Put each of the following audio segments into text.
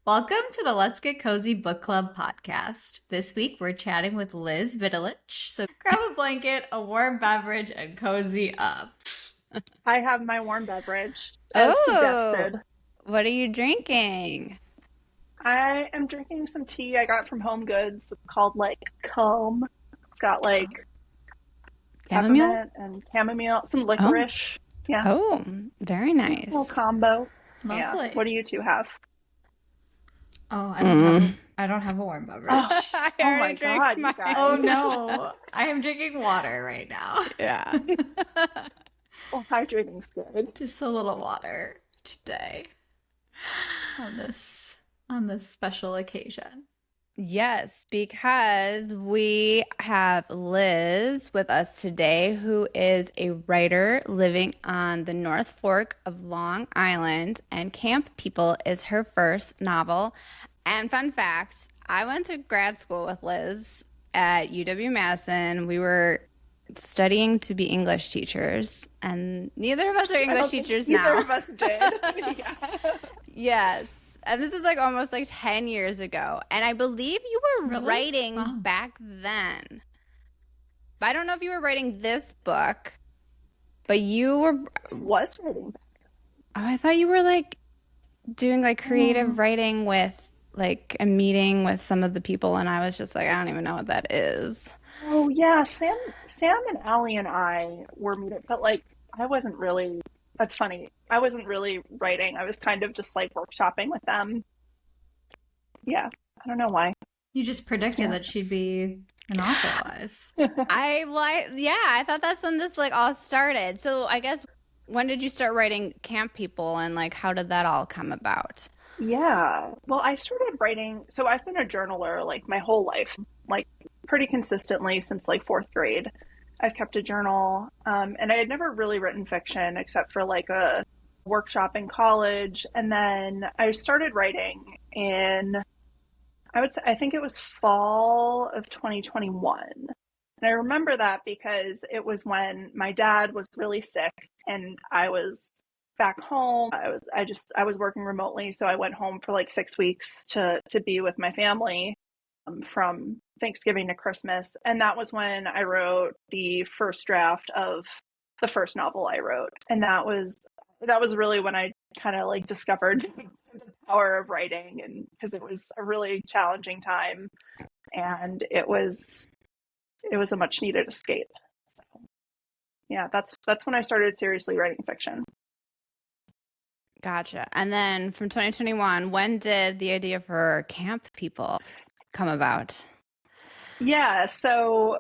Welcome to the Let's Get Cozy Book Club podcast. This week we're chatting with Liz Vidulich. So grab a blanket, a warm beverage, and cozy up. I have my warm beverage, as Oh, suggested. what are you drinking? I am drinking some tea I got from Home Goods. It's called Comb. It's got Chamomile? peppermint and chamomile, some Oh, licorice. Yeah, oh, very yeah, little nice. combo. Yeah. Lovely. What do you two have? Oh, Mm. I don't have a warm Oh, beverage. I oh already my drank God, you Oh guys. mine. no, I am drinking water right now. Yeah. Well, hydrating's good. Just a little water today on this special occasion. Yes, because we have Liz with us today, who is a writer living on the North Fork of Long Island, and Camp People is her first novel. And fun fact, I went to grad school with Liz at UW-Madison. We were studying to be English teachers, and neither of us are I English don't think teachers either now. of us did. Yeah. Yes. And this is like almost like 10 years ago. And I believe you were Really? writing Wow. back then. I don't know if you were writing this book, but you were, I was writing. I thought you were like doing like creative Mm. writing with like a meeting with some of the people. And I was just like, I don't even know what that is. Oh yeah, Sam and Allie and I were meeting, but I wasn't really. That's funny. I wasn't really writing. I was kind of just workshopping with them. Yeah, I don't know why. You just predicted Yeah. that she'd be an author, Liz. Yeah, I thought that's when this like all started. So I guess when did you start writing Camp People and like how did that all come about? Yeah. Well, I started writing. So I've been a journaler my whole life, like pretty consistently since fourth grade. I've kept a journal, and I had never really written fiction except for a workshop in college, and then I started writing in I would say I think it was fall of 2021. And I remember that because it was when my dad was really sick and I was back home. I was working remotely, so I went home for 6 weeks to be with my family from Thanksgiving to Christmas. And that was when I wrote the first draft of the first novel I wrote. And that was really when I kind of discovered the power of writing, and because it was a really challenging time and it was a much needed escape. So yeah, that's when I started seriously writing fiction. Gotcha. And then from 2021, when did the idea for Camp People come about? Yeah, so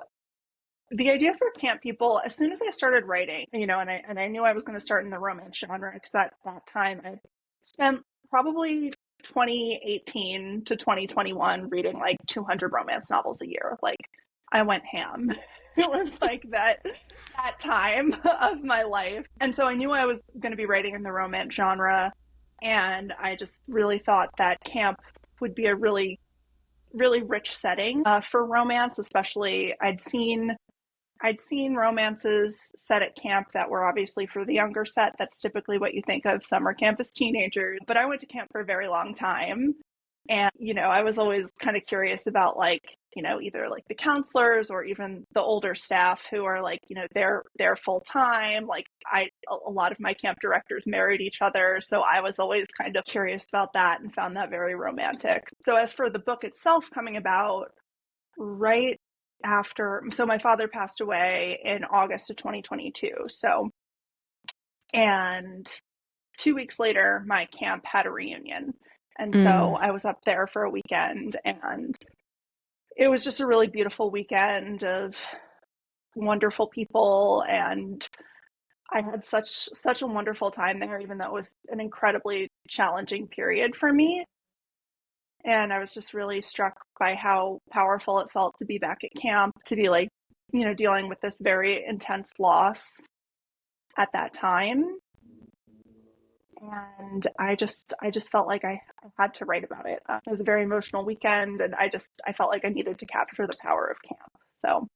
the idea for Camp People, as soon as I started writing, and I knew I was going to start in the romance genre because at that time I spent probably 2018 to 2021 reading 200 romance novels a year. I went ham. It was that time of my life. And so I knew I was going to be writing in the romance genre, and I just really thought that camp would be a really really rich setting for romance, especially I'd seen romances set at camp that were obviously for the younger set. That's typically what you think of summer camp as teenagers. But I went to camp for a very long time. And, I was always kind of curious about either the counselors or even the older staff who are they're full time. A lot of my camp directors married each other. So I was always kind of curious about that and found that very romantic. So as for the book itself coming about, right so my father passed away in August of 2022. So, and 2 weeks later, my camp had a reunion. And so Mm. I was up there for a weekend, and it was just a really beautiful weekend of wonderful people. And I had such a wonderful time there, even though it was an incredibly challenging period for me. And I was just really struck by how powerful it felt to be back at camp, to be dealing with this very intense loss at that time. And I just felt like I had to write about it. It was a very emotional weekend, and I felt like I needed to capture the power of camp. So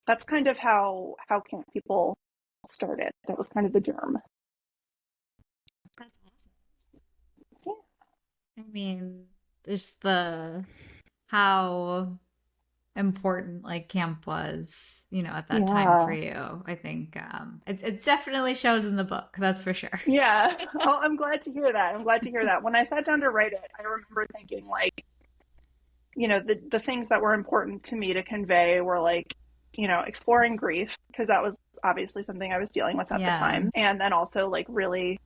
that's kind of how Camp People started. That was kind of the germ. That's awesome. Yeah. I mean, just how important like camp was, at that time for you. I think it definitely shows in the book, that's for sure. Yeah. Oh, I'm glad to hear that. I'm glad to hear that. When I sat down to write it, I remember thinking like, the things that were important to me to convey were like, exploring grief, because that was obviously something I was dealing with at the time. And then also like really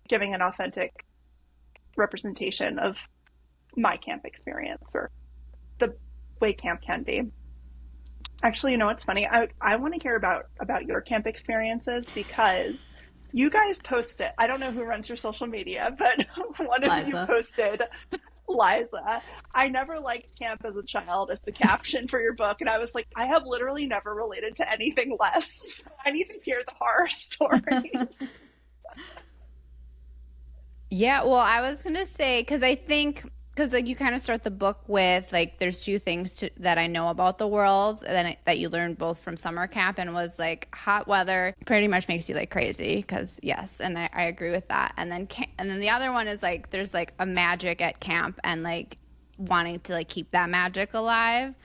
giving an authentic representation of my camp experience, or the way camp can be. Actually, what's funny? I want to hear about your camp experiences, because you guys posted, I don't know who runs your social media, but one of you Liza. posted, Liza, I never liked camp as a child, as the caption for your book. And I was like, I have literally never related to anything less. So I need to hear the horror stories. Yeah, well, I was gonna say, because like you kind of start the book with like there's two things that I know about the world that you learned both from summer camp, and was like hot weather pretty much makes you like crazy, because yes, and I agree with that. And then the other one is like there's like a magic at camp, and like wanting to like keep that magic alive,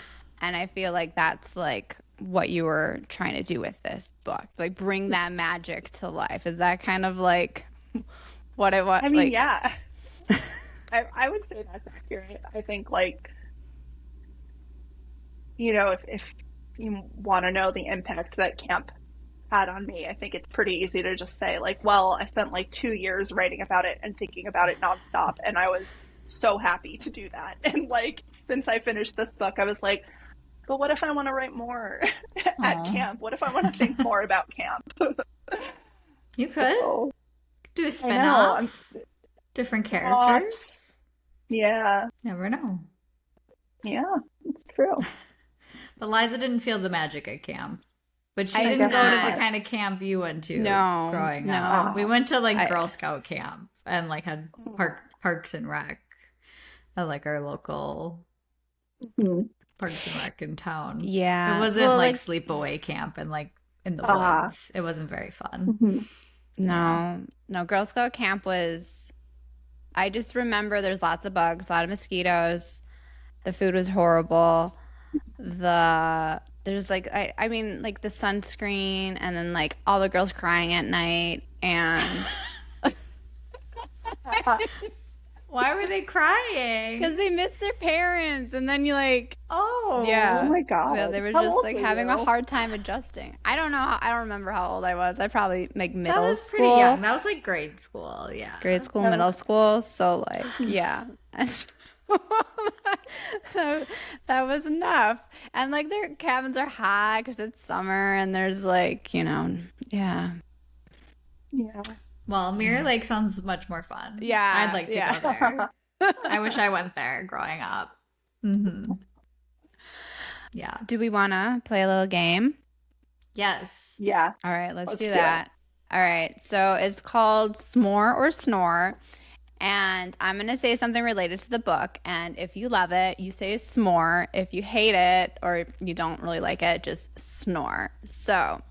and I feel like that's like what you were trying to do with this book, like bring that magic to life. Is that kind of like what it was? I mean, yeah. I would say that's accurate. I think, like, if you want to know the impact that camp had on me, I think it's pretty easy to just say, like, well, I spent like 2 years writing about it and thinking about it nonstop, and I was so happy to do that. And like, since I finished this book, I was like, but what if I want to write more at camp? What if I want to think more about camp? You could do a I spin-off. Different characters. Yeah. Never know. Yeah, it's true. But Liza didn't feel the magic at camp. But she I didn't go to not. the kind of camp you went to growing No. up. We went to like Girl Scout camp and like had Parks and Rec at like our local Parks and Rec in town. Yeah. It wasn't like sleepaway camp and like in the woods. It wasn't very fun. No, Girl Scout camp was, I just remember there's lots of bugs, a lot of mosquitoes. The food was horrible. There's like, I mean, like the sunscreen, and then like all the girls crying at night, and why were they crying? because they missed their parents, and then you like, oh my God, yeah, they were just like having a hard time adjusting. I don't know, I don't remember how old I was. I probably like middle that was school. Pretty young. That was like grade school. Yeah, grade school, middle school. So like, yeah. that was enough. And like their cabins are hot because it's summer, and there's like, yeah. Well, Mirror Lake sounds much more fun. Yeah, I'd like to go there. I wish I went there growing up. Yeah. Do we want to play a little game? Yes. Yeah. All right, let's do that. All right, so it's called S'more or Snore. And I'm going to say something related to the book. And if you love it, you say s'more. If you hate it or you don't really like it, just snore. So,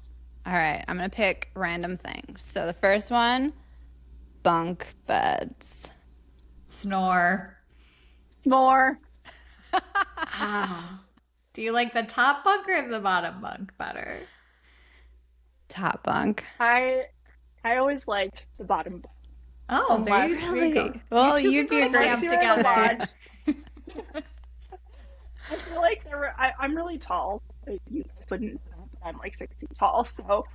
all right, I'm going to pick random things. So the first one, bunk beds. Snore. S'more. Do you like the top bunk or the bottom bunk better? Top bunk. I always liked the bottom bunk. Oh, there you really? Well, you'd be a camp together. I feel like I'm really tall. You guys wouldn't know that, but I'm like 6 feet tall. So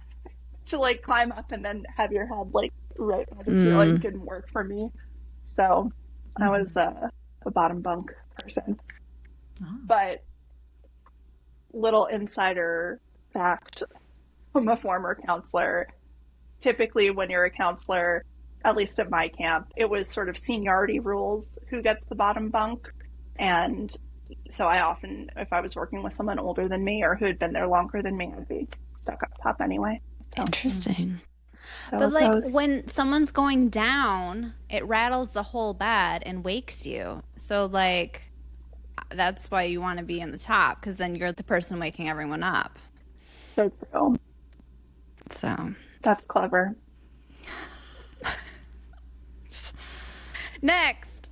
to like climb up and then have your head like right by the ceiling didn't work for me. So I was a bottom bunk person. Oh. But little insider fact from a former counselor, typically when you're a counselor, at least at my camp, it was sort of seniority rules who gets the bottom bunk. And so I often, if I was working with someone older than me or who had been there longer than me, I'd be stuck up top anyway. So, interesting. So but like when someone's going down, it rattles the whole bed and wakes you. So like that's why you want to be in the top, because then you're the person waking everyone up. So true. So that's clever. Next,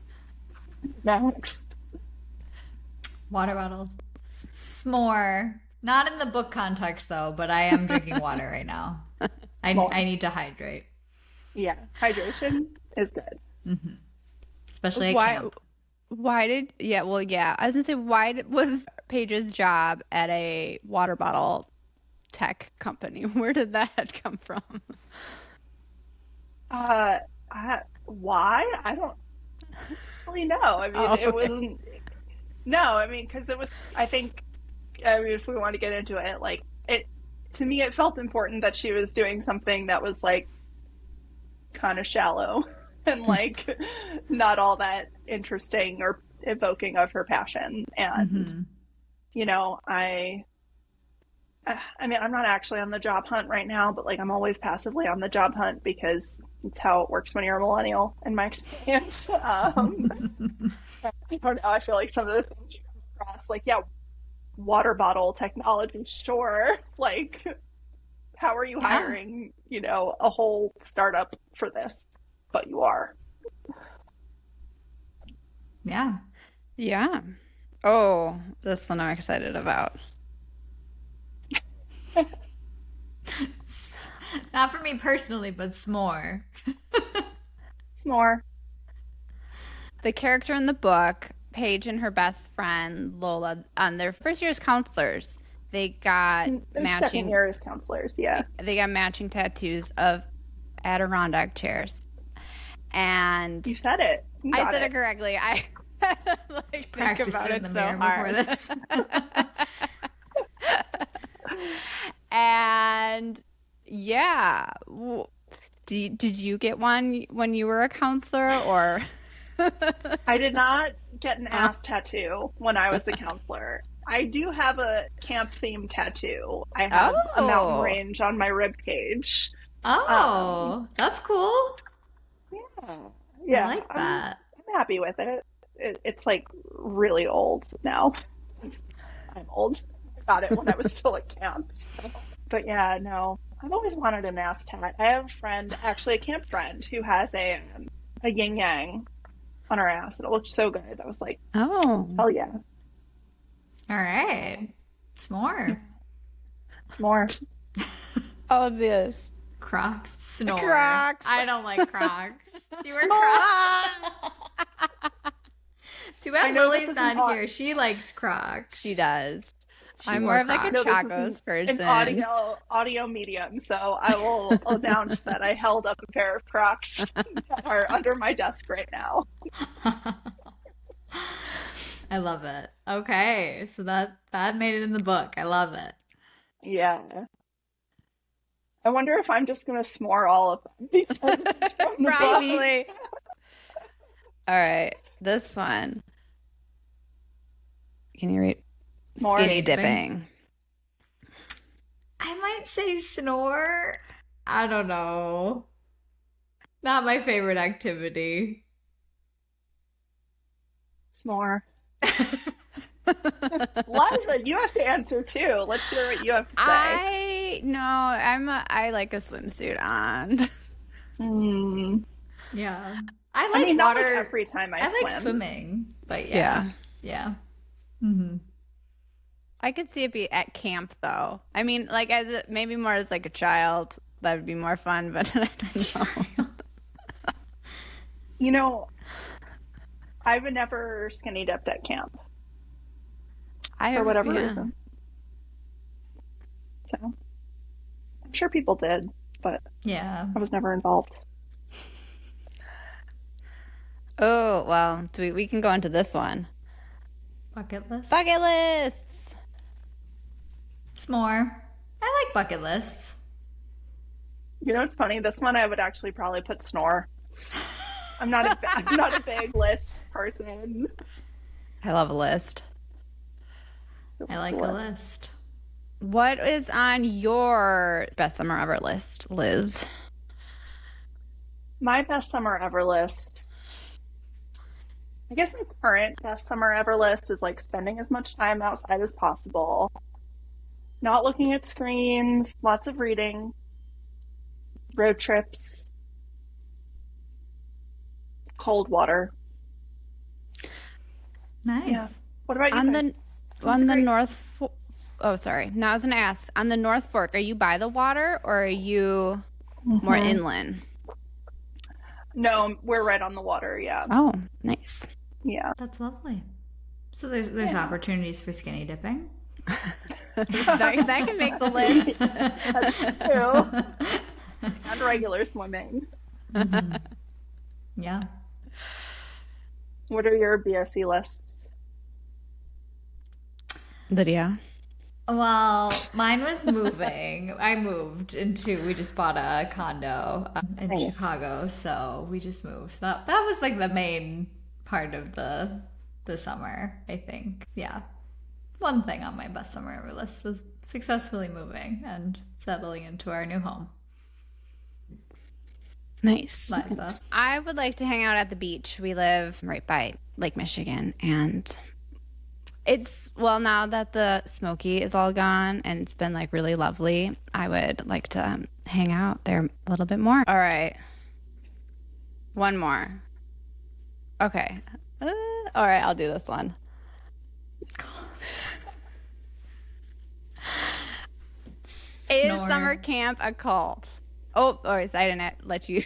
Next. Water bottle. S'more. Not in the book context though, but I am drinking water right now. I need to hydrate. Yeah, hydration is good. Especially at camp. I was gonna say, was Paige's job at a water bottle tech company? Where did that come from? Why? I don't really know. I mean, Oh, it okay. wasn't. No, I mean, because it was. I think. I mean, if we want to get into it, like it to me, it felt important that she was doing something that was like kind of shallow and like not all that interesting or evoking of her passion. And you know, I mean, I'm not actually on the job hunt right now, but like I'm always passively on the job hunt because it's how it works when you're a millennial, in my experience. I don't know. I feel like some of the things you come across, like, yeah, water bottle technology, sure. Like, how are you Yeah. hiring, a whole startup for this? But you are. Yeah. Yeah. Oh, this one I'm excited about. Not for me personally, but s'more. It's more. The character in the book, Paige and her best friend Lola, on their first year as counselors, they got Their second year as counselors, yeah. matching tattoos of Adirondack chairs. And You said it. You I got said it correctly. I think Practiced about it in it the so mirror hard. before this. And yeah, did you get one when you were a counselor, or? I did not get an ass tattoo when I was a counselor. I do have a camp themed tattoo. I have a mountain Oh, range on my rib cage. Oh, that's cool. Yeah, I yeah, like I'm that. happy with it. It's like really old now. I'm old. I got it when I was still at camp. So. But yeah, no, I've always wanted an ass tat. I have a friend, actually a camp friend, who has a yin yang on her ass, and it looked so good. I was like, oh, hell yeah, All right. S'more. more. oh, this Crocs. Snore. Crocs. I don't like Crocs. Do you wear Crocs? Ah! Too I bad know this Lily's is not an here. She likes Crocs. She does. She I'm wore more of like a Crocs. No, this Chacos is person. an audio medium, so I will announce that I held up a pair of Crocs that are under my desk right now. I love it. Okay, so that made it in the book. I love it. Yeah. I wonder if I'm just gonna s'more all of them because it's from the book. Probably. All right, this one. Can you read? S'more. Skinny dipping. I might say snore. I don't know. Not my favorite activity. S'more. Liza, you have to answer too. Let's hear what you have to say. I like a swimsuit on. Yeah. I I like mean, not like water. every time I like swim. swimming, but yeah. Yeah. I could see it be at camp though. I mean, like maybe more as like a child, that would be more fun, but I don't know. You know, I've never skinny dipped at camp for whatever reason. So I'm sure people did, but Yeah. I was never involved. Oh, well, we can go into this one. Bucket list. Bucket lists. S'more. I like bucket lists. You know, it's funny. This one I would actually probably put Snore. I'm not a big list person. I love a list. I like a list. What is on your best summer ever list, Liz? My best summer ever list. I guess my current best summer ever list is like spending as much time outside as possible, not looking at screens, lots of reading, road trips, cold water. Nice. Yeah. What about you On guys? the oh, sorry. Now I was gonna ask, on the North Fork, are you by the water or are you more inland? No, we're right on the water. Yeah. Oh, nice. Yeah. That's lovely. So there's opportunities for skinny dipping. That can make the list. That's true. And regular swimming. Yeah. What are your BSC lists? Lydia. Well, mine was moving. We just bought a condo in Chicago, so we just moved. So that was like the main part of the summer, I think. Yeah. One thing on my best summer ever list was successfully moving and settling into our new home. Nice. Liza. I would like to hang out at the beach. We live right by Lake Michigan, and now that the Smoky is all gone and it's been like really lovely, I would like to hang out there a little bit more. All right. One more. Okay. All right, I'll do this one. Is Snore. summer camp a cult? Oh, I didn't let you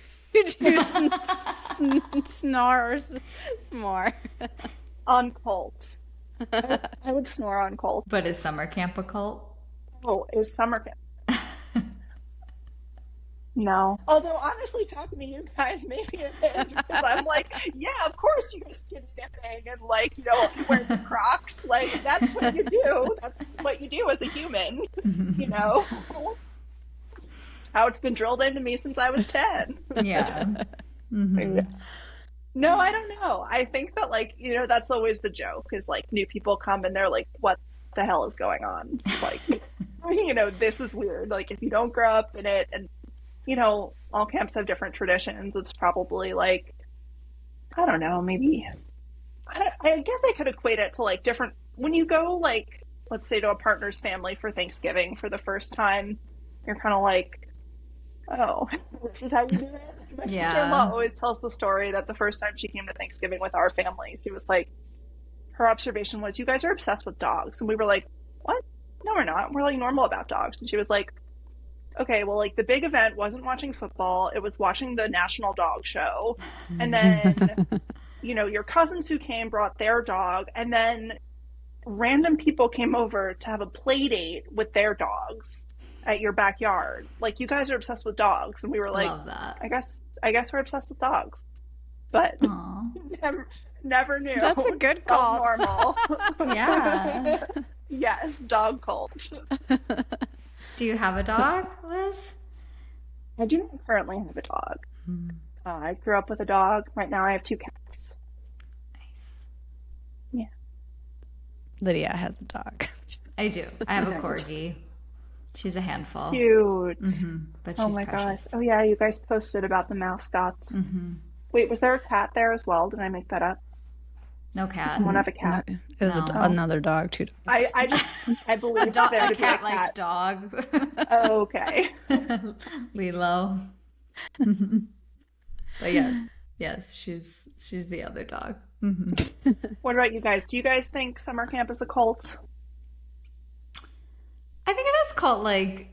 snore or s'more. On cults. I would snore on cults. But is summer camp a cult? Oh, is summer camp? No. Although, honestly, talking to you guys, maybe it is. Because I'm like, yeah, of course you go skinny dipping and, like, you wear the Crocs. Like, that's what you do. That's what you do as a human, How it's been drilled into me since I was 10. Yeah. No, I don't know. I think that, like, that's always the joke is, like, new people come and they're like, what the hell is going on? Like, this is weird. Like, if you don't grow up in it and, all camps have different traditions. It's probably like, I don't know, maybe, I guess I could equate it to like different, when you go like, let's say to a partner's family for Thanksgiving for the first time, you're kind of like, oh, this is how you do it. My sister-in-law always tells the story that the first time she came to Thanksgiving with our family, she was like, her observation was, you guys are obsessed with dogs. And we were like, what? No, we're not. We're like normal about dogs. And she was like, okay, well, like the big event wasn't watching football. It was watching the National Dog Show. And then, your cousins who came brought their dog. And then random people came over to have a play date with their dogs at your backyard. Like, you guys are obsessed with dogs. And we were like, love that. I guess we're obsessed with dogs. But never knew. That's a good call. Normal. Yeah. Yes, dog cult. Do you have a dog, Liz? I do not currently have a dog. I grew up with a dog. Right now I have 2 cats. Nice. Yeah. Lydia has a dog. I do. I have a corgi. She's a handful. Cute. But she's Oh my precious. gosh. Oh yeah, you guys posted about the mascots. Wait, was there a cat there as well? Did I make that up? No cat. Someone have a cat? It was another dog, 2 dogs. I believe there to be a cat like cat. dog. Oh, okay. Lilo. But yes, she's the other dog. What about you guys? Do you guys think summer camp is a cult? I think it has cult like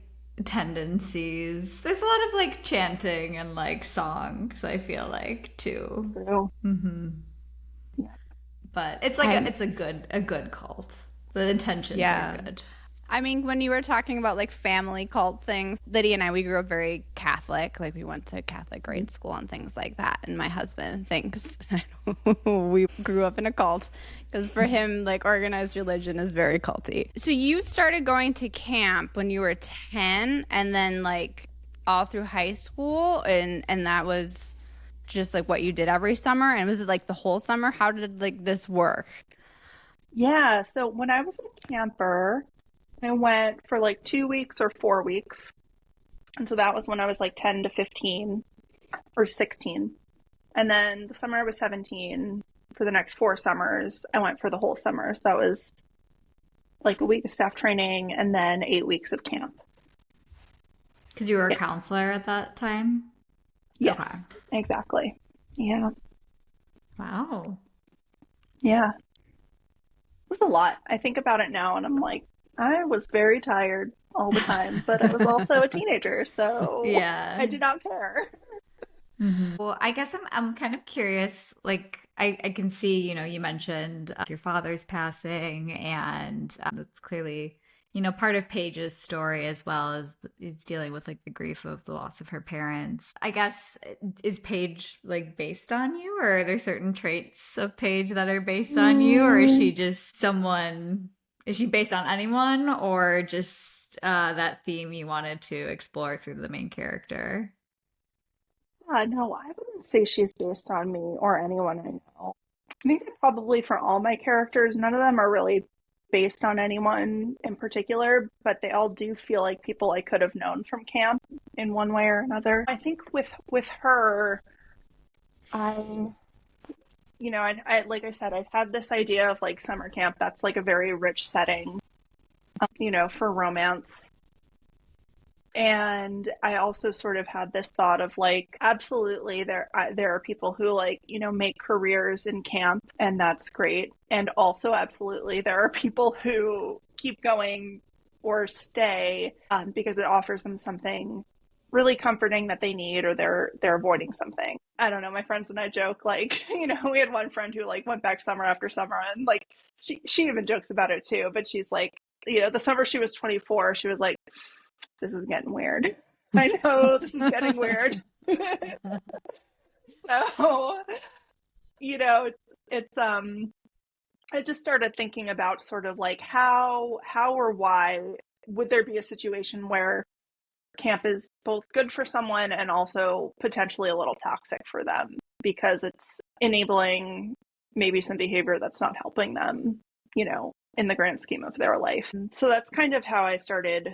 tendencies. There's a lot of like chanting and like songs, I feel like, too. True. But it's like it's a good cult. The intentions are good. I mean, when you were talking about like family cult things, Lydia and I, we grew up very Catholic. Like we went to Catholic grade school and things like that. And my husband thinks we grew up in a cult because for him, like organized religion is very culty. So you started going to camp when you were 10 and then like all through high school and that was just like what you did every summer? And was it like the whole summer? How did like this work? Yeah, so when I was a camper, I went for like 2 weeks or 4 weeks. And so that was when I was like 10 to 15 or 16. And then the summer I was 17, for the next 4 summers, I went for the whole summer. So that was like a week of staff training and then 8 weeks of camp. Because you were a counselor at that time? Yes, Okay. Exactly. Yeah. Wow. Yeah. was a lot. I think about it now and I'm like, I was very tired all the time, but I was also a teenager, so I Yeah. did not care. Well, I guess I'm kind of curious. Like, I can see, you mentioned your father's passing, and that's clearly, part of Paige's story as well as is dealing with like the grief of the loss of her parents. I guess is Paige like based on you, or are there certain traits of Paige that are based on you, or is she Mm, just someone? Is she based on anyone, or just that theme you wanted to explore through the main character? no, I wouldn't say she's based on me or anyone I know. I think that probably for all my characters, none of them are really based on anyone in particular, but they all do feel like people I could have known from camp in one way or another. I think with her, I I like I said, I've had this idea of like summer camp. That's like a very rich setting, for romance. And I also sort of had this thought of like, absolutely, there are people who like make careers in camp, and that's great. And also, absolutely, there are people who keep going or stay because it offers them something really comforting that they need, or they're avoiding something. I don't know. My friends and I joke like, we had one friend who like went back summer after summer, and like she even jokes about it too. But she's like, the summer she was 24, she was like, this is getting weird. I know this is getting weird. So, you know, it's I just started thinking about sort of like how or why would there be a situation where camp is both good for someone and also potentially a little toxic for them because it's enabling maybe some behavior that's not helping them, in the grand scheme of their life. So that's kind of how I started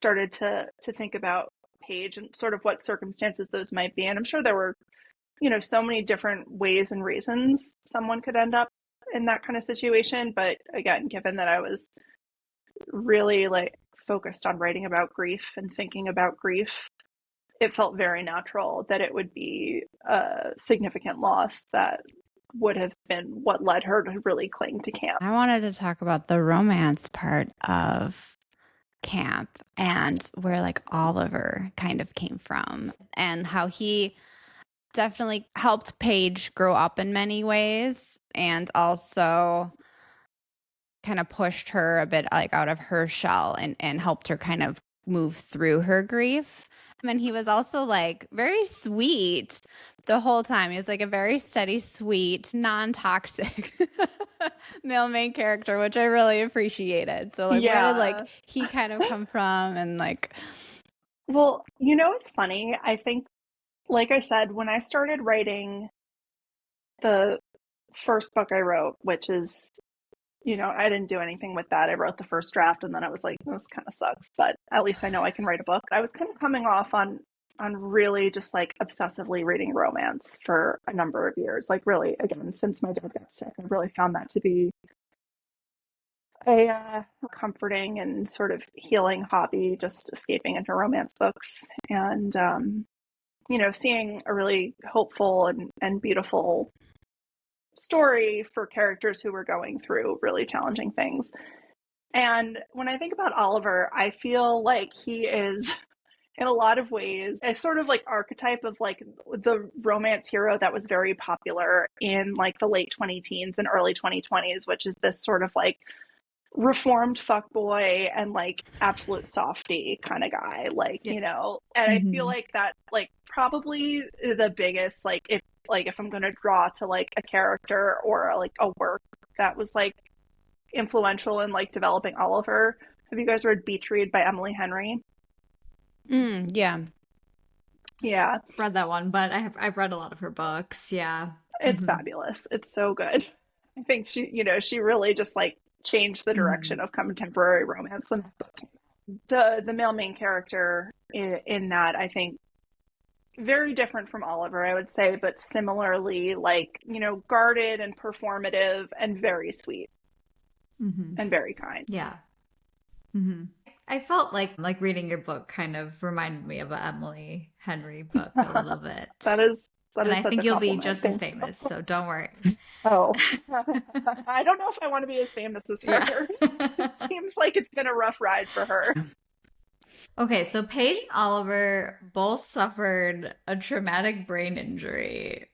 to think about Paige and sort of what circumstances those might be. And I'm sure there were, so many different ways and reasons someone could end up in that kind of situation. But again, given that I was really like focused on writing about grief and thinking about grief, it felt very natural that it would be a significant loss that would have been what led her to really cling to camp. I wanted to talk about the romance part of camp and where like Oliver kind of came from and how he definitely helped Paige grow up in many ways and also kind of pushed her a bit like out of her shell and helped her kind of move through her grief. And he was also like very sweet the whole time. He was like a very steady, sweet, non-toxic male main character, which I really appreciated. So like where did like Yeah. he kind of come from and like Well, it's funny. I think, like I said, when I started writing the first book I wrote, which is, I didn't do anything with that. I wrote the first draft and then I was like, this kind of sucks, but at least I know I can write a book. I was kind of coming off on really just like obsessively reading romance for a number of years. Like really, again, since my dad got sick, I really found that to be a comforting and sort of healing hobby, just escaping into romance books. And seeing a really hopeful and beautiful story for characters who were going through really challenging things. And when I think about Oliver, I feel like he is, in a lot of ways, a sort of like archetype of like the romance hero that was very popular in like the late 20 teens and early 2020s, which is this sort of like reformed fuckboy and like absolute softy kind of guy, like, Yeah. and I feel Hmm. like that like probably the biggest like if I'm going to draw to like a character or like a work that was like influential in like developing Oliver. Have you guys read Beach Read by Emily Henry? yeah. Yeah, Read that one, but I've read a lot of her books. Yeah. it's Hmm. fabulous. It's so good. I think she really just like changed the Hmm. direction of contemporary romance when that book came out. The male main character in that, I think, very different from Oliver, I would say, but similarly like, guarded and performative and very sweet Hmm. and very kind. Yeah. Hmm. I felt like reading your book kind of reminded me of an Emily Henry book a little bit. That is That And is I such think a you'll be compliment. just as famous, so don't worry. Oh, I don't know if I want to be as famous as her. It seems like it's been a rough ride for her. Okay, so Paige and Oliver both suffered a traumatic brain injury.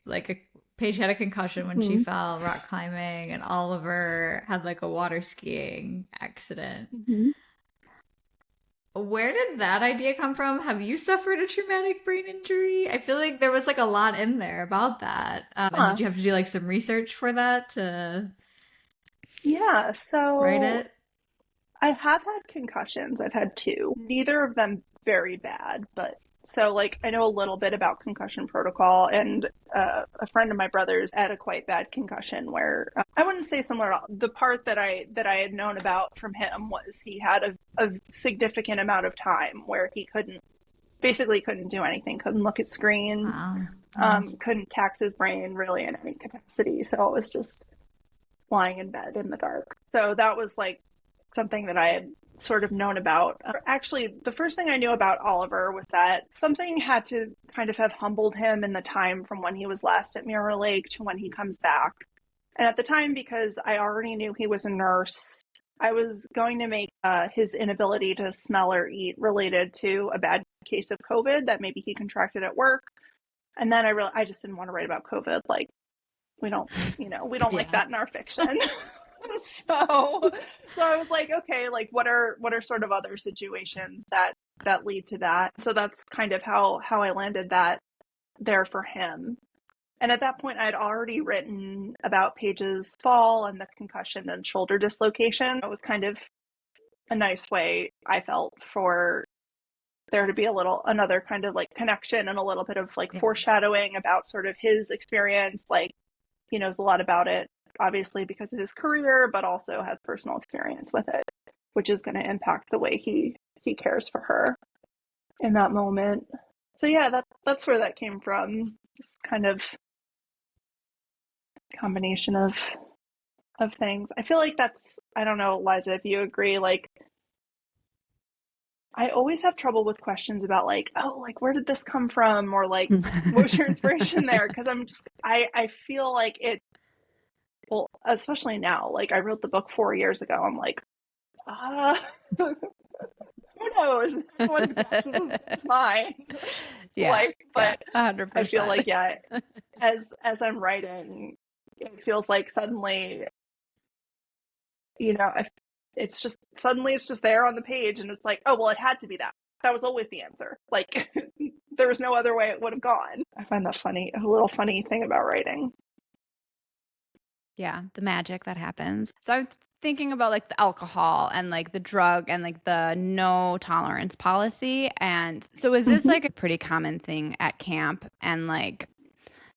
Paige had a concussion when she Mhm. fell rock climbing, and Oliver had like a water skiing accident. Mhm. Where did that idea come from? Have you suffered a traumatic brain injury? I feel like there was like a lot in there about that. And did Huh. you have to do like some research for that to Yeah, write so it? I have had concussions. I've had two. Neither of them very bad, but so like I know a little bit about concussion protocol, and a friend of my brother's had a quite bad concussion where I wouldn't say similar. The part that I had known about from him was he had a significant amount of time where he basically couldn't do anything, couldn't look at screens, Wow. Yeah. couldn't tax his brain really in any capacity. So it was just lying in bed in the dark. So that was like something that I had sort of known about. Actually, the first thing I knew about Oliver was that something had to kind of have humbled him in the time from when he was last at Mirror Lake to when he comes back. And at the time, because I already knew he was a nurse, I was going to make his inability to smell or eat related to a bad case of COVID that maybe he contracted at work. And then I just didn't want to write about COVID. Like, we don't, we don't like Yeah. that in our fiction. so I was like, okay, like what are sort of other situations that lead to that? So that's kind of how I landed that there for him. And at that point, I had already written about Paige's fall and the concussion and shoulder dislocation. It was kind of a nice way, I felt, for there to be another kind of like connection and a little bit of like Yeah. foreshadowing about sort of his experience. Like, he knows a lot about it, obviously, because of his career, but also has personal experience with it, which is going to impact the way he cares for her in that moment. So yeah, that's where that came from. This kind of combination of things. I feel like that's, I don't know, Liza, if you agree, like I always have trouble with questions about like, oh, like where did this come from? Or like, what was your inspiration there? Because I feel like well, especially now, like I wrote the book 4 years ago. I'm like, who knows? Everyone's guess is mine. Yeah, Like, yeah, but 100%. I feel like, yeah, as I'm writing, it feels like suddenly, you know, it's just suddenly it's just there on the page, and it's like, oh well, it had to be that. That was always the answer. Like, there was no other way it would have gone. I find that funny, a little funny thing about writing. Yeah, the magic that happens. So I'm thinking about like the alcohol and like the drug and like the no tolerance policy. And so is this Mhm. like a pretty common thing at camp and like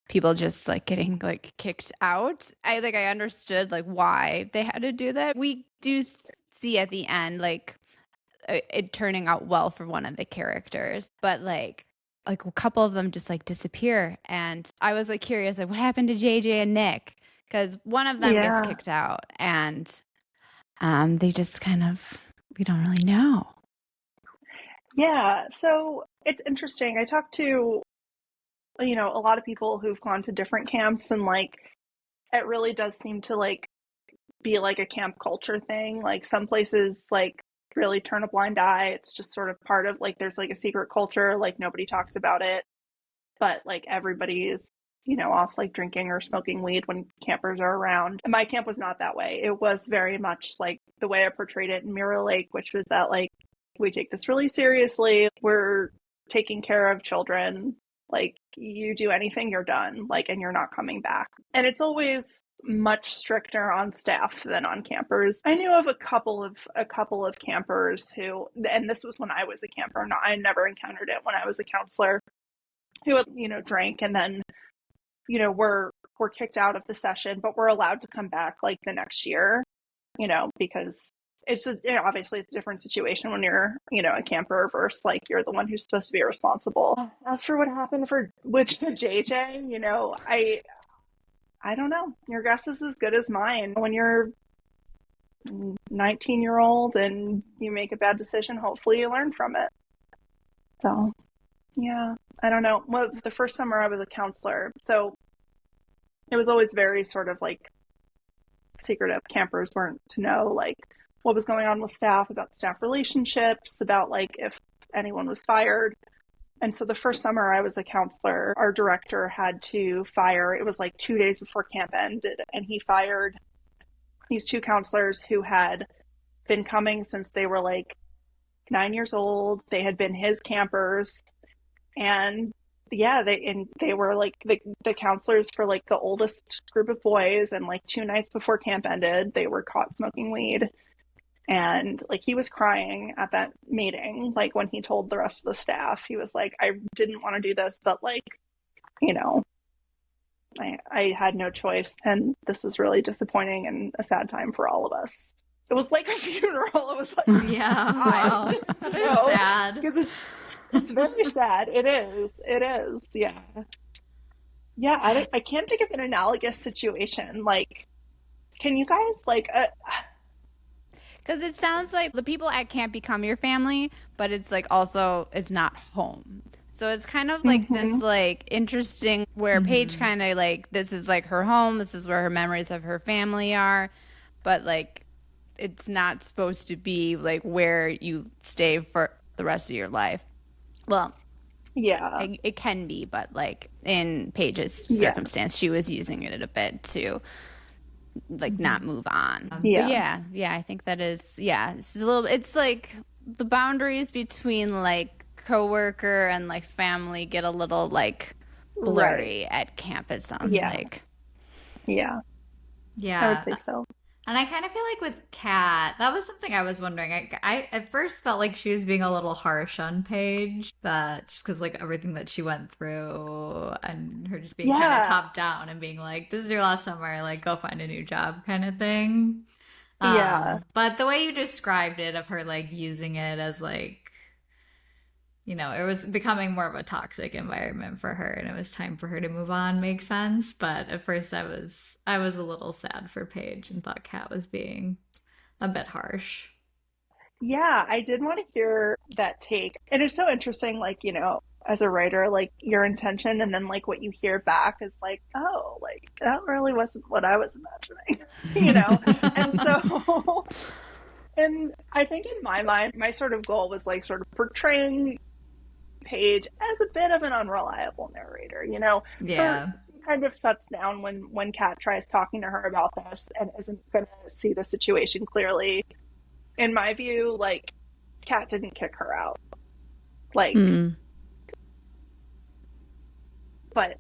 people just like getting like kicked out? I understood like why they had to do that. We do see at the end like it turning out well for one of the characters, but like a couple of them just like disappear. And I was like curious, like what happened to JJ and Nick? Because one of them gets Yeah. kicked out, and they just kind of, we don't really know. Yeah. So it's interesting. I talked to, a lot of people who've gone to different camps, and like it really does seem to like be like a camp culture thing. Like some places like really turn a blind eye. It's just sort of part of like there's like a secret culture, like nobody talks about it, but like everybody is, off like drinking or smoking weed when campers are around. And my camp was not that way. It was very much like the way I portrayed it in Mirror Lake, which was that like we take this really seriously. We're taking care of children. Like, you do anything, you're done, like, and you're not coming back. And it's always much stricter on staff than on campers. I knew of a couple of campers who, and this was when I was a camper, I never encountered it when I was a counselor, who had, drank and then, were kicked out of the session, but were allowed to come back like the next year, because it's obviously it's a different situation when you're, a camper versus like you're the one who's supposed to be responsible. As for what happened with JJ, I don't know. Your guess is as good as mine. When you're 19-year-old and you make a bad decision, hopefully you learn from it. So, yeah. I don't know. Well, the first summer I was a counselor, so it was always very sort of like secretive. Campers weren't to know like what was going on with staff, about staff relationships, about like if anyone was fired. And so the first summer I was a counselor, our director had to fire. It was like 2 days before camp ended, and he fired these two counselors who had been coming since they were like 9 years old. They had been his campers, and yeah, they were like the counselors for like the oldest group of boys. And like 2 nights before camp ended, they were caught smoking weed. And like he was crying at that meeting, like when he told the rest of the staff, he was like, I didn't want to do this, but like, you know, I had no choice, and this is really disappointing and a sad time for all of us. It was like a funeral. It was like, Yeah, wow. That is sad. It's very sad. It is. Yeah. Yeah, I can't think of an analogous situation. Like, can you guys like Because it sounds like the people at camp become your family, but it's like also it's not home. So it's kind of like this like interesting where Paige kind of like this is like her home, this is where her memories of her family are, but like it's not supposed to be like where you stay for the rest of your life. Well, yeah. it can be, but like in Paige's circumstance, she was using it a bit to like not move on. Yeah. But yeah, I think that is it's a little. It's like the boundaries between like coworker and like family get a little like blurry at camp. It sounds like. Yeah. Yeah. I would say so. And I kind of feel like with Kat, that was something I was wondering. I at first felt like she was being a little harsh on Paige, that just because like everything that she went through and her just being kind of top down and being like, "This is your last summer, like go find a new job," kind of thing. But the way you described it, of her like using it as like, you know, it was becoming more of a toxic environment for her, and it was time for her to move on, makes sense. But at first I was a little sad for Paige and thought Kat was being a bit harsh. Yeah, I did want to hear that take. And it's so interesting, like, you know, as a writer, like your intention and then like what you hear back is like, oh, like that really wasn't what I was imagining, you know? And so, and I think in my mind, my sort of goal was like sort of portraying Paige as a bit of an unreliable narrator, you know? Yeah. Her kind of shuts down when Kat tries talking to her about this and isn't going to see the situation clearly. In my view, like, Kat didn't kick her out. Like, but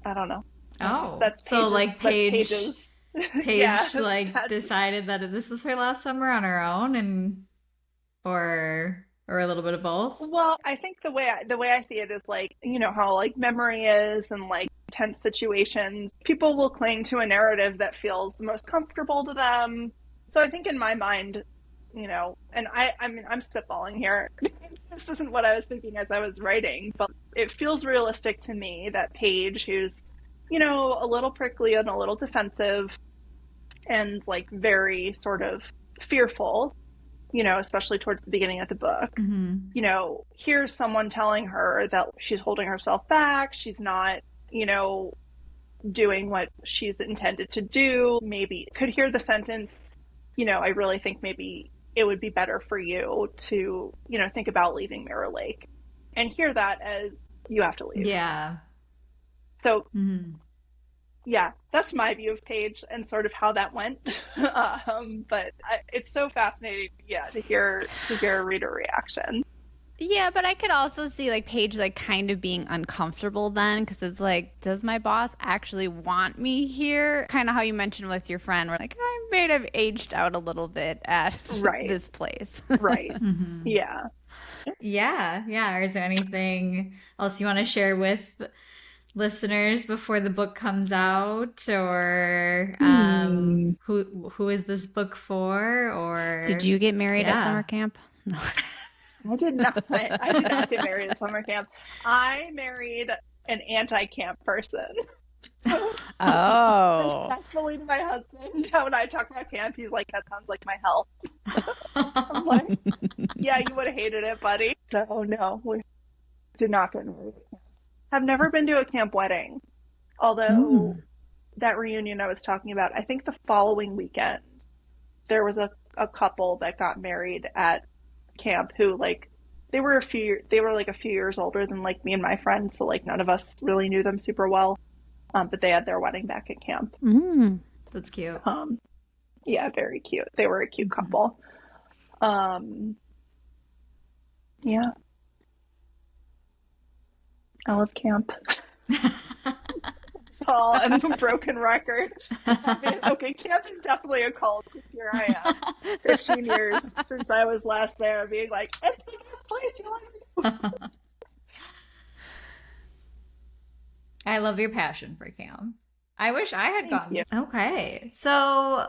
I don't know. That's so Paige's, like Paige yeah, like decided that this was her last summer on her own, and or a little bit of both. Well, I think the way I see it is like, you know how like memory is, and like tense situations, people will cling to a narrative that feels the most comfortable to them. So I think in my mind, you know, and I mean, I'm spitballing here. This isn't what I was thinking as I was writing, but it feels realistic to me that Paige, who's, you know, a little prickly and a little defensive and like very sort of fearful, you know, especially towards the beginning of the book, you know, here's someone telling her that she's holding herself back. She's not, you know, doing what she's intended to do. Maybe could hear the sentence, you know, I really think maybe it would be better for you to, you know, think about leaving Mirror Lake, and hear that as you have to leave. Yeah. So, yeah, that's my view of Paige and sort of how that went. But it's so fascinating, to hear a reader reaction. Yeah, but I could also see like Paige like kind of being uncomfortable then, because it's like, does my boss actually want me here? Kind of how you mentioned with your friend, where like I may have aged out a little bit at this place. Right. Yeah. Or is there anything else you want to share with listeners before the book comes out, or who is this book for? Or did you get married at summer camp? No. I did not. I did not get married at summer camp. I married an anti-camp person. Respectfully to my husband, when I talk about camp, he's like, "That sounds like my hell." I'm like, "Yeah, you would have hated it, buddy." So no, we did not get married. have never been to a camp wedding, although that reunion I was talking about, I think the following weekend there was a couple that got married at camp who like they were like a few years older than like me and my friends, so like none of us really knew them super well. But they had their wedding back at camp. That's cute. Yeah, very cute. They were a cute couple. Yeah, I love camp. It's all a broken record. Okay, camp is definitely a cult. Here I am, 15 years since I was last there, being like, it's the best place you'll ever go. I love your passion for camp. I wish I had Thank gone. you. Okay. So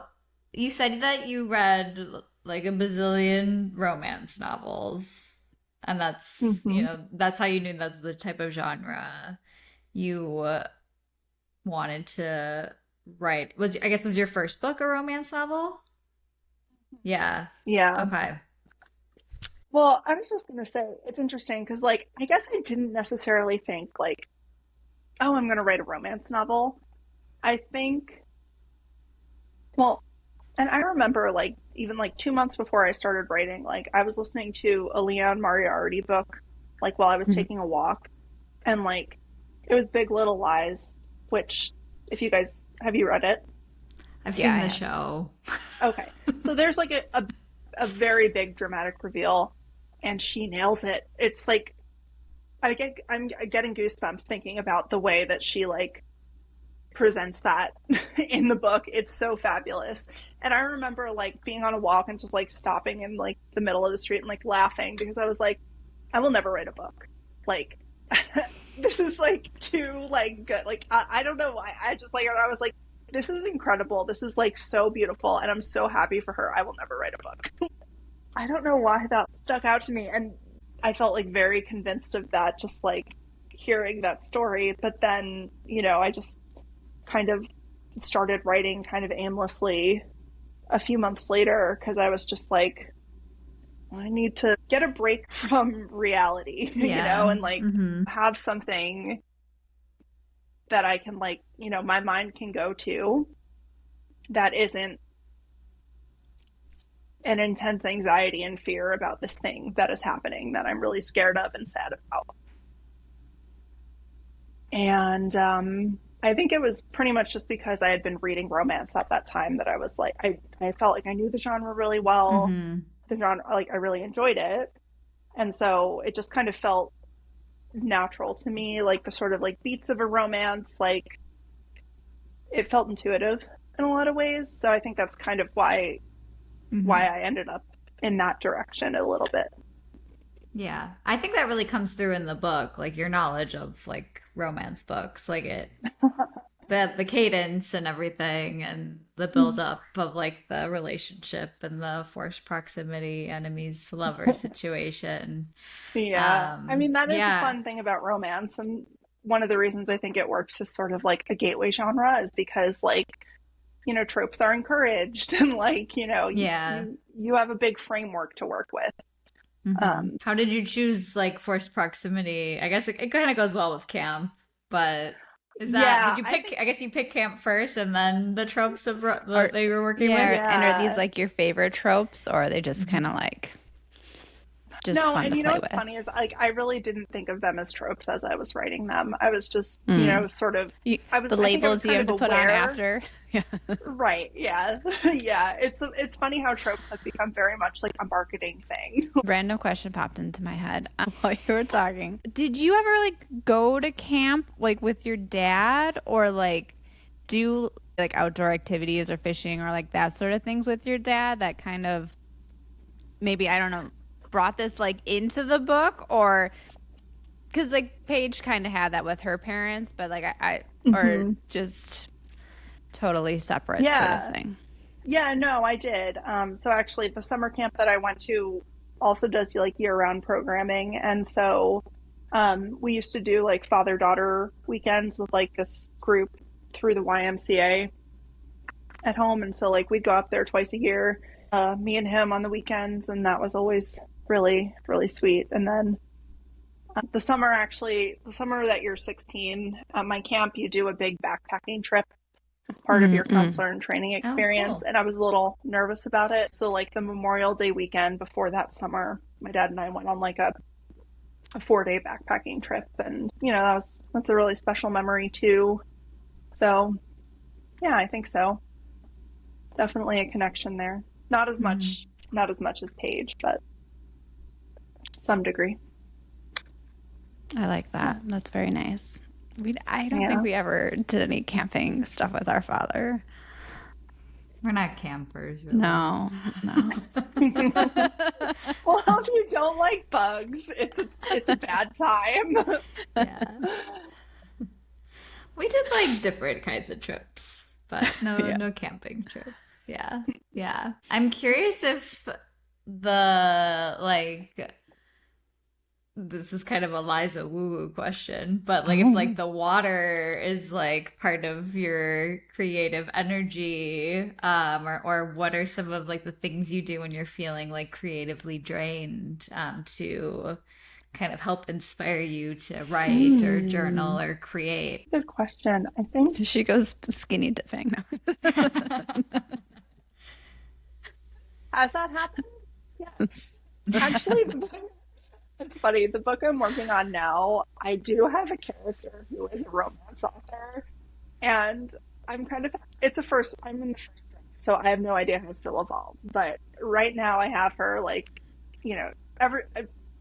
you said that you read like a bazillion romance novels, and that's, Mm-hmm. that's how you knew that's the type of genre you wanted to write. Was your first book a romance novel? Yeah. Yeah. Okay. Well, I was just gonna say it's interesting because, like, I guess I didn't necessarily think like, oh, I'm gonna write a romance novel. I think, well, and I remember like even like 2 months before I started writing, like I was listening to a Leon Moriarty book, like while I was taking a walk, and like it was Big Little Lies, which if you guys have you read it? I've Yeah, seen I the have. show. Okay, so there's like a very big dramatic reveal, and she nails it. It's like I'm getting goosebumps thinking about the way that she like presents that in the book. It's so fabulous. And I remember like being on a walk and just like stopping in like the middle of the street and like laughing because I was like, I will never write a book. Like this is like too like good. Like I don't know why. I just like I was like, this is incredible. This is like so beautiful and I'm so happy for her. I will never write a book. I don't know why that stuck out to me, and I felt like very convinced of that just like hearing that story. But then, I just kind of started writing kind of aimlessly a few months later because I was just like, I need to get a break from reality, Yeah. and like have something that I can like, my mind can go to that isn't an intense anxiety and fear about this thing that is happening that I'm really scared of and sad about. And I think it was pretty much just because I had been reading romance at that time that I was like, I felt like I knew the genre really well. The genre, like, I really enjoyed it. And so it just kind of felt natural to me, like the sort of like beats of a romance, like it felt intuitive in a lot of ways. So I think that's kind of why I ended up in that direction a little bit. Yeah. I think that really comes through in the book, like your knowledge of like romance books, like the cadence and everything and the build up of like the relationship and the forced proximity, enemies to lovers situation. Yeah. I mean, that is the Yeah. fun thing about romance. And one of the reasons I think it works as sort of like a gateway genre is because like, tropes are encouraged and like, Yeah. you have a big framework to work with. How did you choose like forced proximity? I guess it kind of goes well with camp, but did Yeah, you I pick, think, I guess you picked camp first and then the tropes of Or that you were working with? yeah, and are these yeah. like your favorite tropes, or are they just kind of like just No, fun and to play what's with? funny is like I really didn't think of them as tropes as I was writing them. I was just, sort of You, the I think I was labels you kind have of to put on aware. after. Yeah. Right, yeah. Yeah, it's funny how tropes have become very much like a marketing thing. Random question popped into my head while you were talking. Did you ever like go to camp like with your dad, or like do like outdoor activities or fishing or like that sort of things with your dad that kind of maybe, I don't know, brought this like into the book? Or because like Paige kind of had that with her parents, but like I or Hmm. just totally separate sort of Yeah. thing. Yeah, no, I did. So actually the summer camp that I went to also does like year-round programming. And so we used to do like father-daughter weekends with like this group through the YMCA at home. And so like we'd go up there twice a year, me and him on the weekends, and that was always really, really sweet. And then The summer that you're 16, at my camp, you do a big backpacking trip as part of your counselor and training Oh, experience. cool. And I was a little nervous about it. So, like, the Memorial Day weekend before that summer, my dad and I went on like a 4-day backpacking trip. And, that's a really special memory too. So, yeah, I think so. Definitely a connection there. Not as much as Paige, but some degree. I like Yeah. that. That's very nice. I don't think Yeah. we ever did any camping stuff with our father. We're not campers, really. No. Well, if you don't like bugs, it's a bad time. Yeah. We did like different kinds of trips, but no camping trips. Yeah. Yeah. I'm curious if this is kind of a Liza woo-woo question, but like if like the water is like part of your creative energy, or what are some of like the things you do when you're feeling like creatively drained, to kind of help inspire you to write or journal or create? Good question. I think She goes skinny dipping. has that happened? Yes. Actually, it's funny. The book I'm working on now, I do have a character who is a romance author, and I'm kind of I'm in the first draft, so I have no idea how she'll evolve. But right now, I have her like, every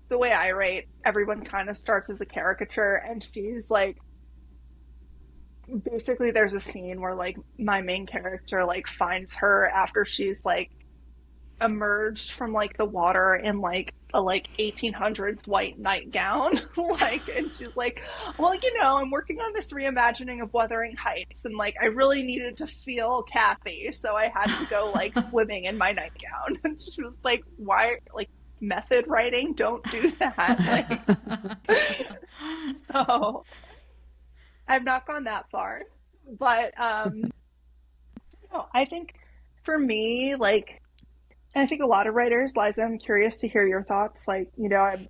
the way I write, everyone kind of starts as a caricature, and she's like, basically, there's a scene where like my main character like finds her after she's like emerged from like the water in like a like 1800s white nightgown like, and she's like, well, I'm working on this reimagining of Wuthering Heights, and like I really needed to feel Kathy, so I had to go like swimming in my nightgown. And she was like, why, like, method writing, don't do that. Like, so I've not gone that far, but I think for me, like, I think a lot of writers, Liza, I'm curious to hear your thoughts. Like, I'm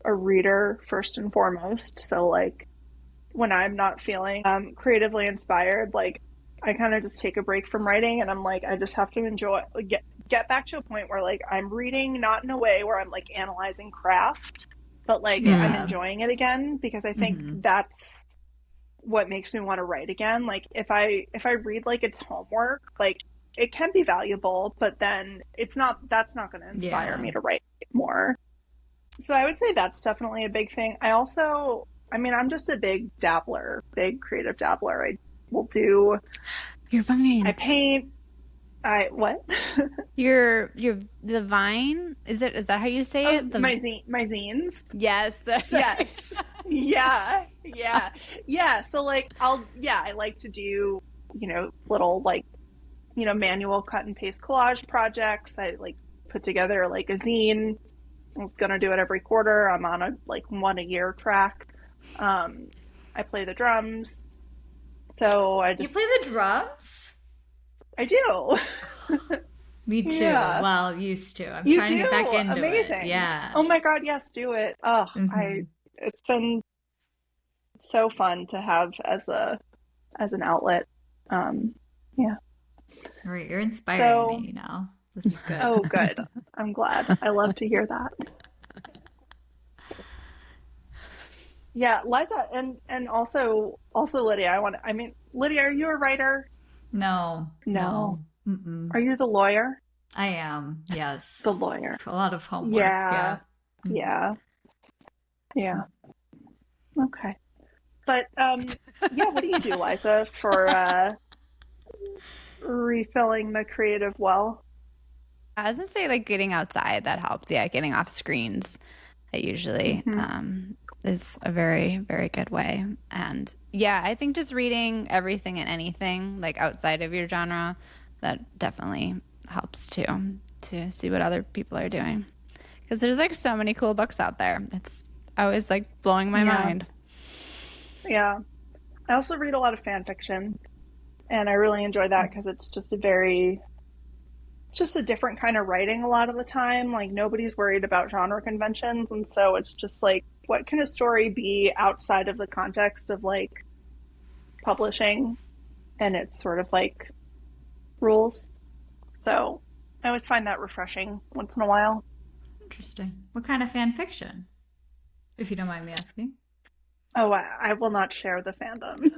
a reader first and foremost. So, like, when I'm not feeling creatively inspired, like, I kind of just take a break from writing, and I'm like, I just have to enjoy, like, get back to a point where, like, I'm reading not in a way where I'm, like, analyzing craft, but, like, I'm enjoying it again, because I think that's what makes me want to write again. Like, if I read like it's homework, like, it can be valuable, but then that's not going to inspire me to write more. So I would say that's definitely a big thing. I'm just a big creative dabbler. I will do, Your vines. I paint, what? The vine, is that how you say it? My zines. Yes. Yes. Yeah. So like, I like to do, little like, manual cut and paste collage projects. I like put together like a zine. I was gonna do it every quarter. I'm on a like 1 a year track. I play the drums. So You play the drums? I do. Me too. Yeah. Well, used to. I'm You trying to get back do? into Amazing. it. Yeah. Oh my God, yes, do it. Oh, it's been so fun to have as an outlet. Yeah. Right, you're inspiring me now. This is good. Oh, good. I'm glad. I love to hear that. Yeah, Liza, and also Lydia. Lydia, are you a writer? No. Mm-mm. Are you the lawyer? I am. Yes. The lawyer. A lot of homework. Yeah. Okay. But what do you do, Liza, for refilling the creative well? I was gonna say, like, getting outside, that helps. Yeah, getting off screens, that usually is a very, very good way. And yeah, I think just reading everything and anything like outside of your genre, that definitely helps too, to see what other people are doing, because there's like so many cool books out there. It's always like blowing my mind. Yeah. I also read a lot of fan fiction, and I really enjoy that because it's just a different kind of writing a lot of the time. Like, nobody's worried about genre conventions, and so it's just like what can a story be outside of the context of like publishing and its sort of like rules. So I always find that refreshing once in a while. Interesting. What kind of fan fiction, if you don't mind me asking? Oh, I will not share the fandom.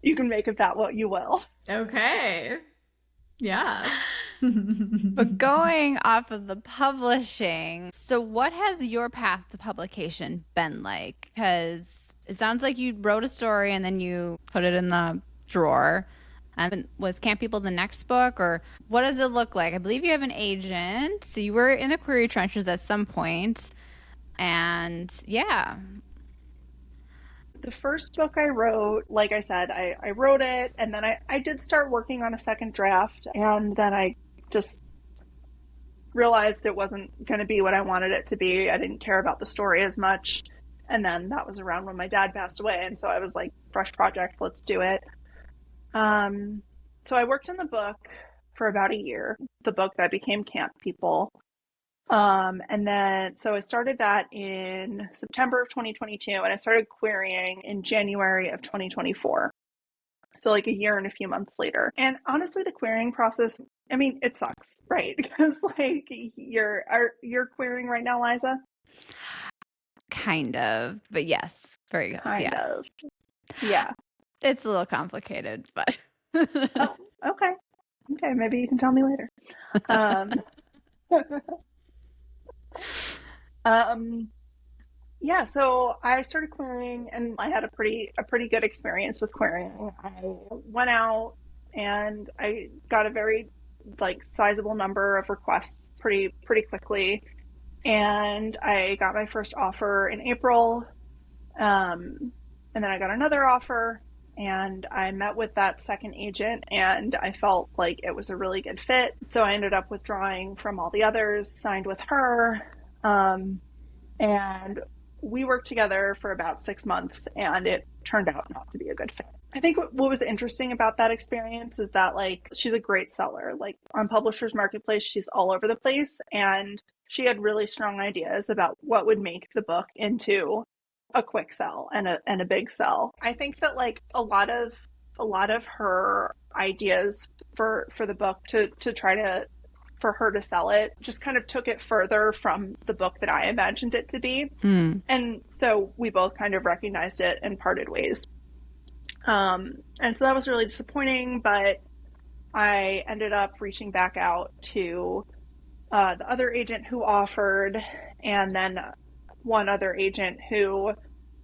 You can make of that what you will. Okay. Yeah. But going off of the publishing, so what has your path to publication been like? Because it sounds like you wrote a story and then you put it in the drawer. And was Camp People the next book, or what does it look like? I believe you have an agent, so you were in the query trenches at some point. And yeah. The first book I wrote, like I said, I wrote it, and then I did start working on a second draft, and then I just realized it wasn't going to be what I wanted it to be. I didn't care about the story as much. And then that was around when my dad passed away, and so I was like, fresh project, let's do it. So I worked on the book for about a year, the book that became Camp People. And then, so I started that in September of 2022, and I started querying in January of 2024. So like a year and a few months later. And honestly, the querying process, I mean, it sucks, right? Because like you're querying right now, Liza? Kind of, but yes, very good. Kind of. Yeah. It's a little complicated, but Oh, okay. Okay, maybe you can tell me later. Yeah, so I started querying and I had a pretty good experience with querying. I went out and I got a very like sizable number of requests pretty quickly. And I got my first offer in April. And then I got another offer and I met with that second agent and I felt like it was a really good fit. So I ended up withdrawing from all the others, signed with her. And we worked together for about 6 months and it turned out not to be a good fit. I think what was interesting about that experience is that like she's a great seller. Like on Publishers Marketplace, she's all over the place and she had really strong ideas about what would make the book into a quick sell and a big sell. I think that like a lot of her ideas for the book to try to for her to sell it just kind of took it further from the book that I imagined it to be. And so we both kind of recognized it and parted ways. And so that was really disappointing, but I ended up reaching back out to the other agent who offered, and then one other agent who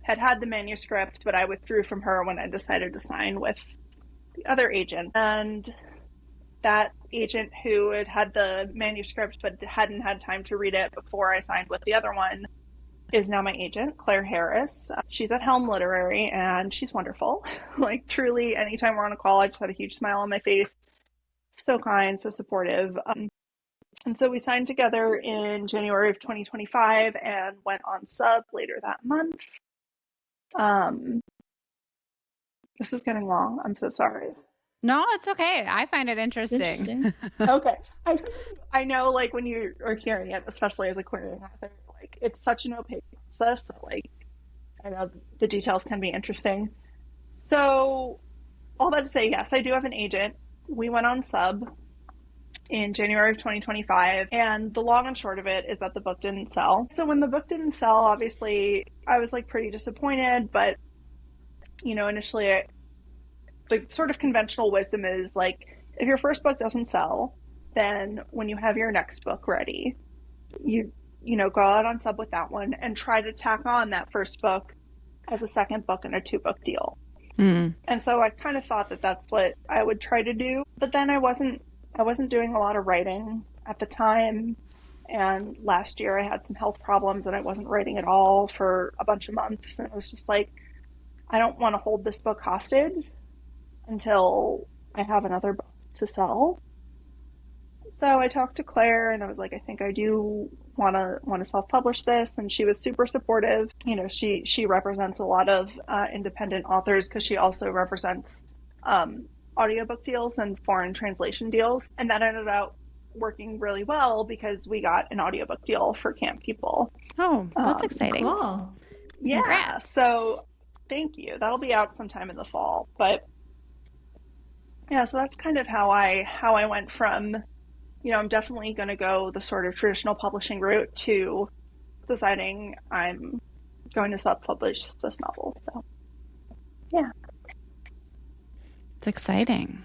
had the manuscript, but I withdrew from her when I decided to sign with the other agent. And that agent who had the manuscript but hadn't had time to read it before I signed with the other one is now my agent, Claire Harris. She's at Helm Literary and she's wonderful. Like truly, anytime we're on a call, I just have a huge smile on my face. So kind, so supportive. And so we signed together in January of 2025 and went on sub later that month. This is getting long. I'm so sorry. no, it's okay. I find it interesting. Okay. I know like when you are hearing it, especially as a querying author, like it's such an opaque process that like I know the details can be interesting. So all that to say, yes, I do have an agent. We went on sub in January of 2025, and the long and short of it is that the book didn't sell. So when the book didn't sell, obviously I was like pretty disappointed, but you know, initially the sort of conventional wisdom is like if your first book doesn't sell, then when you have your next book ready, you know, go out on sub with that one and try to tack on that first book as a second book in a 2-book deal. And so I kind of thought that that's what I would try to do, but then I wasn't doing a lot of writing at the time, and last year I had some health problems and I wasn't writing at all for a bunch of months, and it was just like I don't want to hold this book hostage until I have another book to sell. So I talked to Claire and I was like, I think I do want to self-publish this, and she was super supportive. You know, she represents a lot of independent authors because she also represents audiobook deals and foreign translation deals, and that ended up working really well because we got an audiobook deal for Camp People. Oh, that's exciting. Cool. Yeah. Congrats. So thank you. That'll be out sometime in the fall. But yeah, so that's kind of how I went from, I'm definitely going to go the sort of traditional publishing route to deciding I'm going to self-publish this novel. So yeah. It's exciting.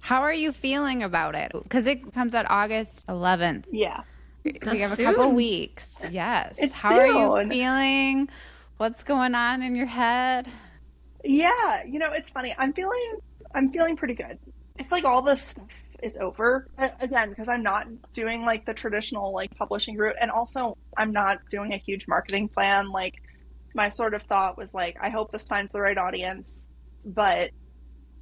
How are you feeling about it? Because it comes out August 11th. Yeah. We have a couple weeks. Yes. It's How are you soon. feeling? What's going on in your head? Yeah, it's funny. I'm feeling pretty good. It's like all this stuff is over again because I'm not doing like the traditional like publishing route, and also I'm not doing a huge marketing plan. Like my sort of thought was like, I hope this finds the right audience, but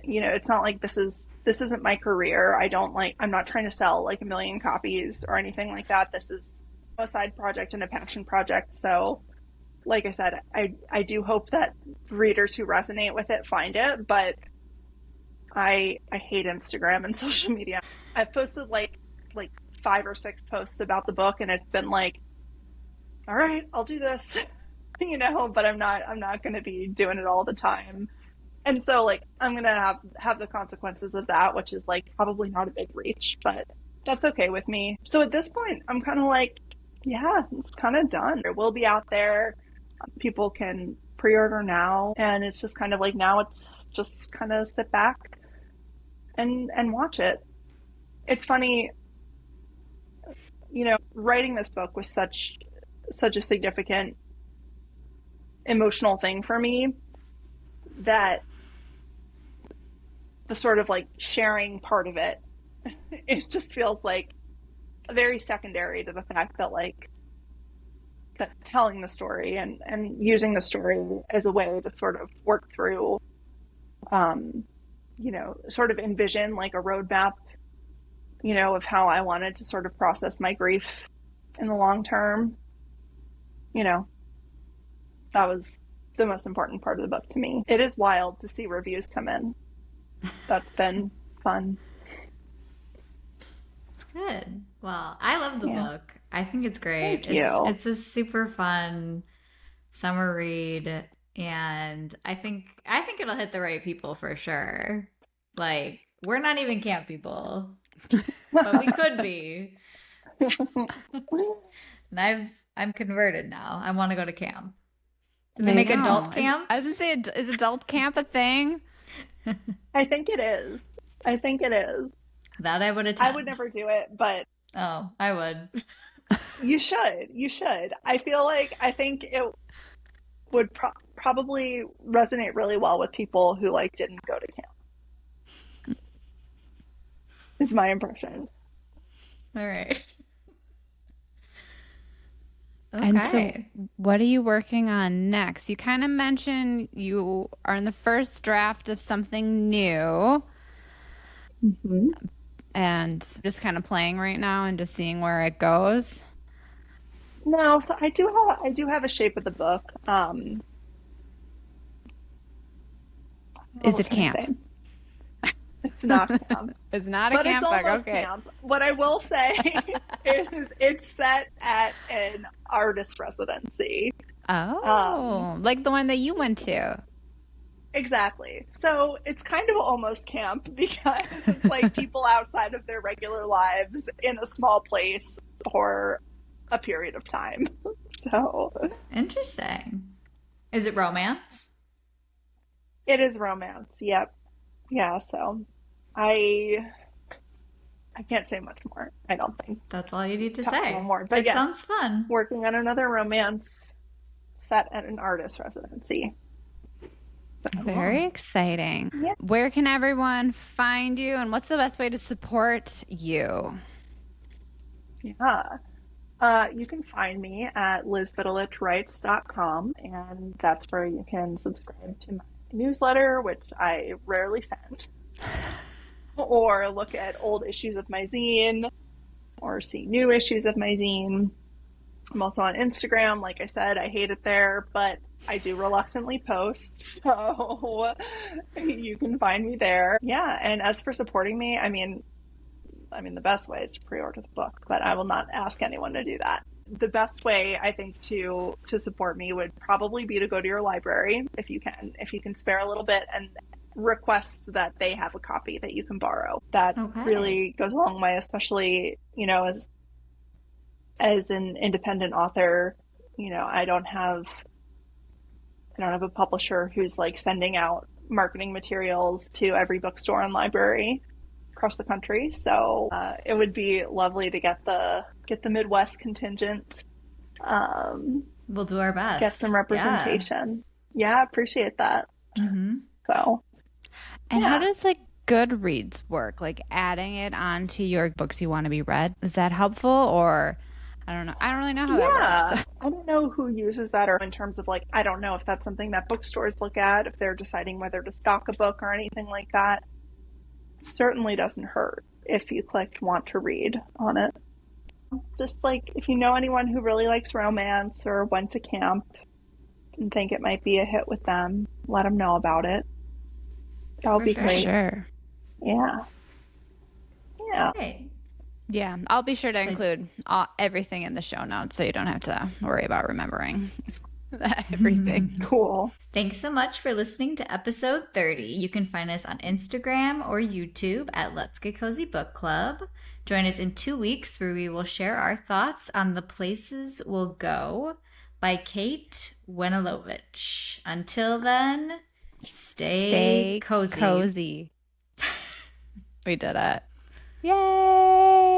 it's not like this isn't my career. I'm not trying to sell like 1 million copies or anything like that. This is a side project and a passion project. So like I said, I do hope that readers who resonate with it find it, but I hate Instagram and social media. I've posted like 5 or 6 posts about the book, and it's been like, all right, I'll do this, but I'm not going to be doing it all the time. And so like I'm going to have the consequences of that, which is like probably not a big reach, but that's okay with me. So at this point, I'm kind of like, yeah, it's kind of done. It will be out there. People can pre-order now, and it's just kind of like now it's just kind of sit back and watch it. It's funny, writing this book was such a significant emotional thing for me that the sort of like sharing part of it, it just feels like very secondary to the fact that like that telling the story and using the story as a way to sort of work through, sort of envision like a roadmap, of how I wanted to sort of process my grief in the long term. That was the most important part of the book to me. It is wild to see reviews come in. That's been fun. Good. Well, I love the book. I think it's great. Thank you. It's a super fun summer read, and I think it'll hit the right people for sure. Like, we're not even camp people, but we could be. And I'm converted now. I want to go to camp. Do they make adult camps? I was going to say, is adult camp a thing? I think it is. That I would attend. I would never do it, but oh, I would. You should. I think it would probably resonate really well with people who like didn't go to camp. Is my impression. All right. Okay. And so what are you working on next? You kind of mentioned you are in the first draft of something new. Mm-hmm. And just kind of playing right now and just seeing where it goes. No, so I do have a shape of the book. Is it camp? It's not camp. It's not a camp book. Okay. Camp. What I will say is it's set at an artist residency. Oh, like the one that you went to. Exactly. So it's kind of almost camp because it's like people outside of their regular lives in a small place for a period of time. So interesting. Is it romance? It is romance. Yep. Yeah. So I can't say much more. I don't think that's all you need to say. More, but it sounds fun. Working on another romance set at an artist residency. Very exciting. Yeah. Where can everyone find you, and what's the best way to support you? Yeah. You can find me at lizvidulichwrites.com, and that's where you can subscribe to my newsletter, which I rarely send, or look at old issues of my zine, or see new issues of my zine. I'm also on Instagram. Like I said, I hate it there, but I do reluctantly post, so you can find me there. Yeah, and as for supporting me, I mean, I mean, the best way is to pre-order the book, but I will not ask anyone to do that. The best way, I think, to support me would probably be to go to your library if you can spare a little bit, and request that they have a copy that you can borrow. That really goes a long way, especially, as an independent author. I don't have a publisher who's like sending out marketing materials to every bookstore and library across the country. So it would be lovely to get the Midwest contingent. We'll do our best. Get some representation. Yeah, appreciate that. Mm-hmm. So, and how does like Goodreads work? Like adding it onto your books you want to be read? Is that helpful, or I don't know. I don't really know how that works. So. I don't know who uses that, or in terms of like, I don't know if that's something that bookstores look at if they're deciding whether to stock a book or anything like that. Certainly doesn't hurt if you clicked want to read on it. Just like if you know anyone who really likes romance or went to camp and think it might be a hit with them, let them know about it. That would be great. Sure. Yeah. Hey. Yeah, I'll be sure to include everything in the show notes so you don't have to worry about remembering everything. Cool. Thanks so much for listening to episode 30. You can find us on Instagram or YouTube at Let's Get Cozy Book Club. Join us in 2 weeks where we will share our thoughts on The Places We'll Go by Kate Wenilovich. Until then, stay cozy. We did it. Yay!